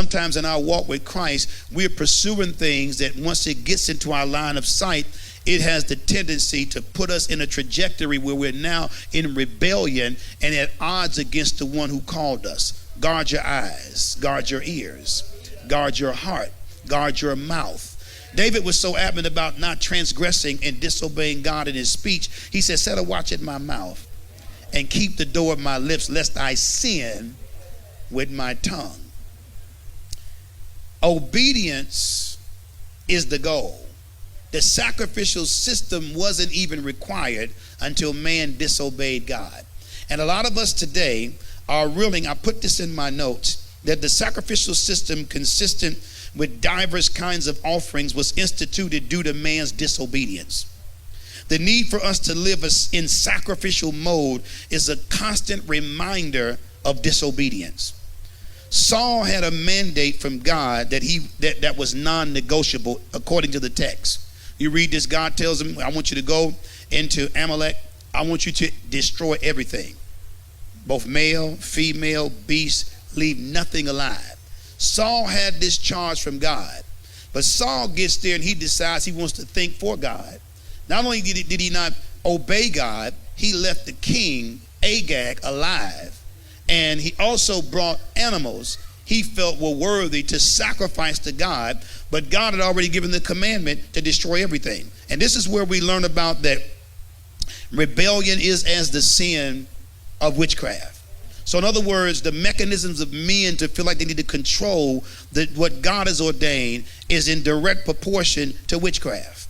Sometimes in our walk with Christ, we're pursuing things that once it gets into our line of sight, it has the tendency to put us in a trajectory where we're now in rebellion and at odds against the one who called us. Guard your eyes, guard your ears, guard your heart, guard your mouth. David was so adamant about not transgressing and disobeying God in his speech. He said, set a watch at my mouth and keep the door of my lips, lest I sin with my tongue. Obedience is the goal. The sacrificial system wasn't even required until man disobeyed God. And a lot of us today are willing, I put this in my notes, that the sacrificial system consistent with diverse kinds of offerings was instituted due to man's disobedience. The need for us to live in sacrificial mode is a constant reminder of disobedience. Saul had a mandate from God that was non-negotiable according to the text. You read this, God tells him, I want you to go into Amalek. I want you to destroy everything. Both male, female, beast, leave nothing alive. Saul had this charge from God. But Saul gets there and he decides he wants to think for God. Not only did he not obey God, he left the king, Agag, alive. And he also brought animals he felt were worthy to sacrifice to God. But God had already given the commandment to destroy everything. And this is where we learn about that rebellion is as the sin of witchcraft. So in other words, the mechanisms of men to feel like they need to control what God has ordained is in direct proportion to witchcraft.